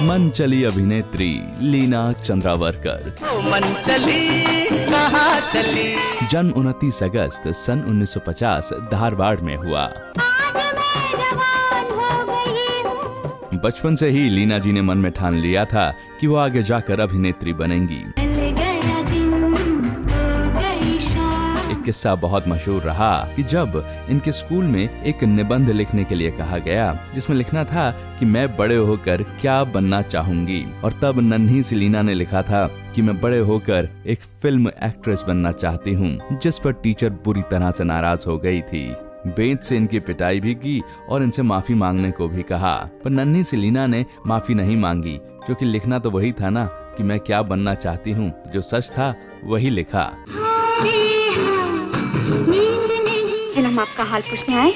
मन चली अभिनेत्री लीना चंद्रावरकर। मन चली कहाँ चली। जन्म 29 अगस्त सन 1950 धारवाड़ में हुआ। बचपन से ही लीना जी ने मन में ठान लिया था कि वो आगे जाकर अभिनेत्री बनेंगी। एक किस्सा बहुत मशहूर रहा कि जब इनके स्कूल में एक निबंध लिखने के लिए कहा गया, जिसमें लिखना था कि मैं बड़े होकर क्या बनना चाहूंगी, और तब नन्ही सी लीना ने लिखा था कि मैं बड़े होकर एक फिल्म एक्ट्रेस बनना चाहती हूँ, जिस पर टीचर बुरी तरह से नाराज हो गई थी। बेंच से इनकी पिटाई भी की और इनसे माफी मांगने को भी कहा, पर नन्ही सी लीना ने माफी नहीं मांगी, क्योंकि लिखना तो वही था ना कि मैं क्या बनना चाहती हूँ। जो सच था वही लिखा। हम आपका हाल पूछने आए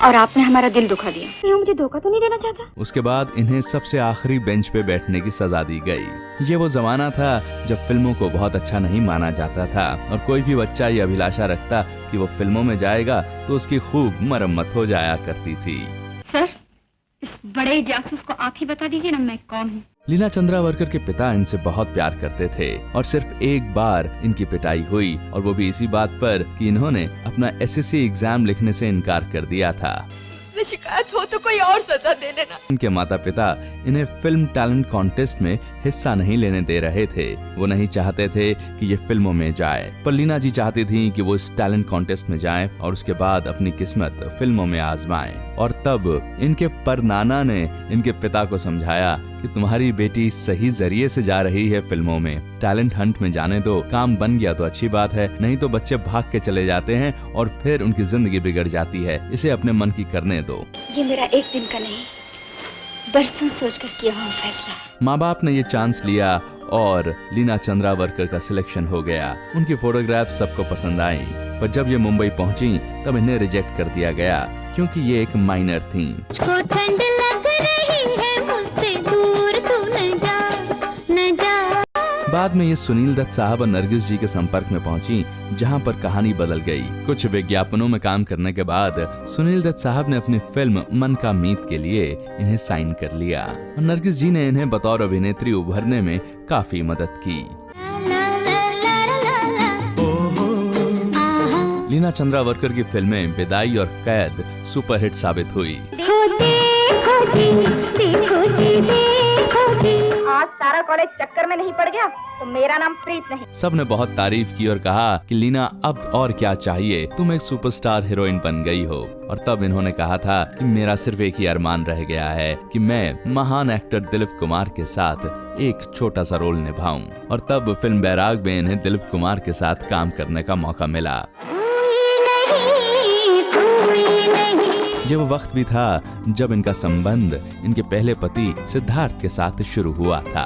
और आपने हमारा दिल दुखा दिया। ये मुझे धोखा तो नहीं देना चाहता। उसके बाद इन्हें सबसे आखिरी बेंच पे बैठने की सजा दी गई। ये वो जमाना था जब फिल्मों को बहुत अच्छा नहीं माना जाता था, और कोई भी बच्चा ये अभिलाषा रखता कि वो फिल्मों में जाएगा तो उसकी खूब मरम्मत हो जाया करती थी। सर, इस बड़े जासूस को आप ही बता दीजिए ना मैं कौन हूँ। लीना चंद्रावरकर के पिता इनसे बहुत प्यार करते थे, और सिर्फ एक बार इनकी पिटाई हुई, और वो भी इसी बात पर कि इन्होंने अपना एसएससी एग्जाम लिखने से इनकार कर दिया था। मुझसे शिकायत हो तो कोई और सजा दे देना। इनके माता पिता इन्हें फिल्म टैलेंट कॉन्टेस्ट में हिस्सा नहीं लेने दे रहे थे। वो नहीं चाहते थे कि ये फिल्मों में जाए, पर लीना जी चाहती थी कि वो इस टैलेंट कॉन्टेस्ट में जाएं और उसके बाद अपनी किस्मत फिल्मों में आजमाएं। और तब इनके परनाना ने इनके पिता को समझाया कि तुम्हारी बेटी सही जरिए से जा रही है फिल्मों में, टैलेंट हंट में जाने दो, काम बन गया तो अच्छी बात है, नहीं तो बच्चे भाग के चले जाते हैं और फिर उनकी जिंदगी बिगड़ जाती है। इसे अपने मन की करने दो। ये मेरा एक दिन का नहीं, बरसों सोचकर किया हुआ फैसला। माँ बाप ने ये चांस लिया और लीना चंद्रावरकर का सिलेक्शन हो गया। उनकी फोटोग्राफ सबको पसंद आई, पर जब ये मुंबई पहुंची तब इन्हें रिजेक्ट कर दिया गया, क्योंकि ये एक माइनर थी। ठंड लग रही है मुझसे दूर तू न जा, न जा। बाद में ये सुनील दत्त साहब और नरगिस जी के संपर्क में पहुंची, जहां पर कहानी बदल गई। कुछ विज्ञापनों में काम करने के बाद सुनील दत्त साहब ने अपनी फिल्म मन का मीत के लिए इन्हें साइन कर लिया, और नरगिस जी ने इन्हें बतौर अभिनेत्री उभरने में काफी मदद की। लीना चंद्रावरकर की फिल्में विदाई और कैद सुपरहिट साबित हुई। आज सारा कॉलेज चक्कर में नहीं पड़ गया तो मेरा नाम प्रीत नहीं। सब ने बहुत तारीफ की और कहा कि लीना अब और क्या चाहिए, तुम एक सुपरस्टार हीरोइन बन गई हो। और तब इन्होंने कहा था कि मेरा सिर्फ एक ही अरमान रह गया है कि मैं महान एक्टर दिलीप कुमार के साथ एक छोटा सा रोल निभाऊं। और तब फिल्म बैराग में इन्हें दिलीप कुमार के साथ काम करने का मौका मिला। ये वो वक्त भी था जब इनका संबंध इनके पहले पति सिद्धार्थ के साथ शुरू हुआ था।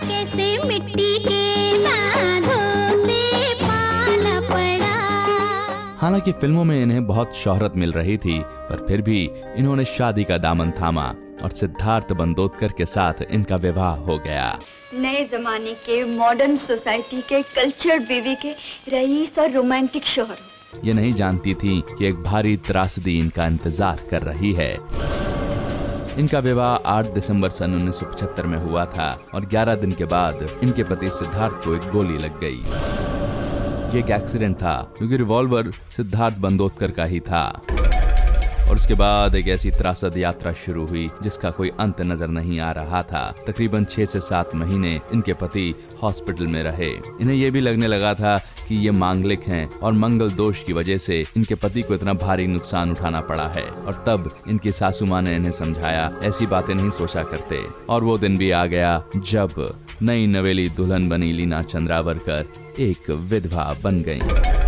कैसे मिट्टी के बांधों से पाला पड़ा। हालांकि फिल्मों में इन्हें बहुत शोहरत मिल रही थी, पर फिर भी इन्होंने शादी का दामन थामा और सिद्धार्थ बंदोदकर के साथ इनका विवाह हो गया। नए जमाने के, मॉडर्न सोसाइटी के, कल्चर्ड बीवी के रईस और रोमांटिक शोहर। ये नहीं जानती थी कि एक भारी त्रासदी इनका इंतजार कर रही है। इनका विवाह 8 दिसंबर सन 1975 में हुआ था, और 11 दिन के बाद इनके पति सिद्धार्थ को एक गोली लग गई। ये एक एक्सीडेंट था, क्योंकि रिवॉल्वर सिद्धार्थ बंदोदकर का ही था। और उसके बाद एक ऐसी त्रासद यात्रा शुरू हुई जिसका कोई अंत नजर नहीं आ रहा था। तकरीबन 6 से 7 महीने इनके पति हॉस्पिटल में रहे। इन्हें यह भी लगने लगा था कि ये मांगलिक हैं, और मंगल दोष की वजह से इनके पति को इतना भारी नुकसान उठाना पड़ा है। और तब इनकी सासू माँ ने इन्हें समझाया, ऐसी बातें नहीं सोचा करते। और वो दिन भी आ गया जब नई नवेली दुल्हन बनी लीना चंद्रावरकर एक विधवा बन गयी।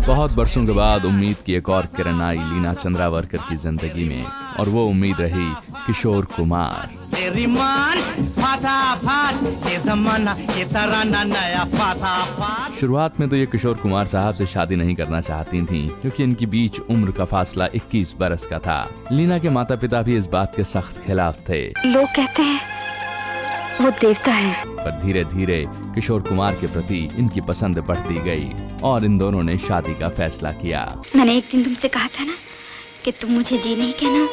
बहुत बरसों के बाद उम्मीद की एक और किरण आई लीना चंद्रावरकर की जिंदगी में, और वो उम्मीद रही किशोर कुमार। शुरुआत में तो ये किशोर कुमार साहब से शादी नहीं करना चाहती थीं, क्योंकि इनके बीच उम्र का फासला 21 बरस का था। लीना के माता पिता भी इस बात के सख्त खिलाफ थे। लोग कहते हैं वो देवता है। पर धीरे धीरे किशोर कुमार के प्रति इनकी पसंद बढ़ती गई, और इन दोनों ने शादी का फैसला किया। मैंने एक दिन तुमसे कहा था ना कि तुम मुझे जी नहीं कहना,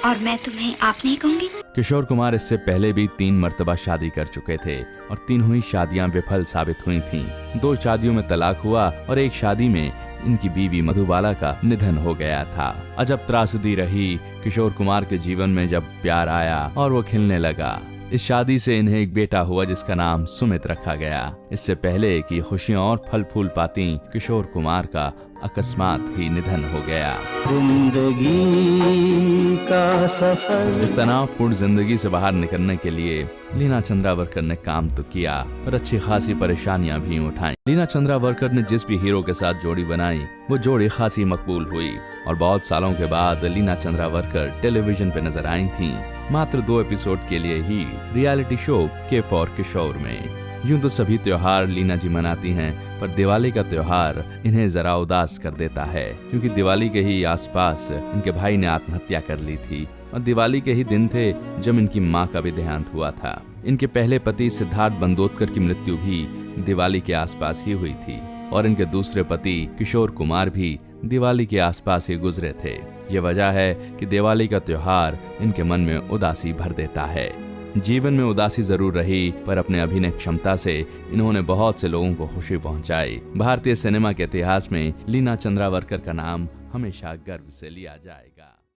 और मैं तुम्हें आप नहीं कहूँगी। किशोर कुमार इससे पहले भी 3 मर्तबा शादी कर चुके थे और तीनों ही शादियां विफल साबित हुई थीं। 2 शादियों में तलाक हुआ और एक शादी में इनकी बीवी मधुबाला का निधन हो गया था। अजब त्रासदी रही किशोर कुमार के जीवन में जब प्यार आया और वो खिलने लगा। इस शादी से इन्हें एक बेटा हुआ जिसका नाम सुमित रखा गया। इससे पहले कि खुशियां और फल फूल पाती, किशोर कुमार का अकस्मात ही निधन हो गया। जिंदगी का सफर। इस तनावपूर्ण जिंदगी से बाहर निकलने के लिए लीना चंद्रावरकर ने काम तो किया पर अच्छी खासी परेशानियां भी उठाई। लीना चंद्रावरकर ने जिस भी हीरो के साथ जोड़ी बनाई वो जोड़ी खासी मकबूल हुई और बहुत सालों के बाद लीना चंद्रावरकर टेलीविजन पे नजर आई थीं, मात्र 2 एपिसोड के लिए ही रियलिटी शो के फॉर किशोर में। यूं तो सभी त्योहार लीना जी मनाती हैं, पर दिवाली का त्योहार इन्हें जरा उदास कर देता है, क्योंकि दिवाली के ही आसपास इनके भाई ने आत्महत्या कर ली थी और दिवाली के ही दिन थे जब इनकी मां का भी देहांत हुआ था। इनके पहले पति सिद्धार्थ बंदोदकर की मृत्यु भी दिवाली के आसपास ही हुई थी और इनके दूसरे पति किशोर कुमार भी दिवाली के आसपास ही गुजरे थे। ये वजह है कि दिवाली का त्योहार इनके मन में उदासी भर देता है। जीवन में उदासी जरूर रही, पर अपने अभिनय क्षमता से इन्होंने बहुत से लोगों को खुशी पहुंचाई। भारतीय सिनेमा के इतिहास में लीना चंद्रावरकर का नाम हमेशा गर्व से लिया जाएगा।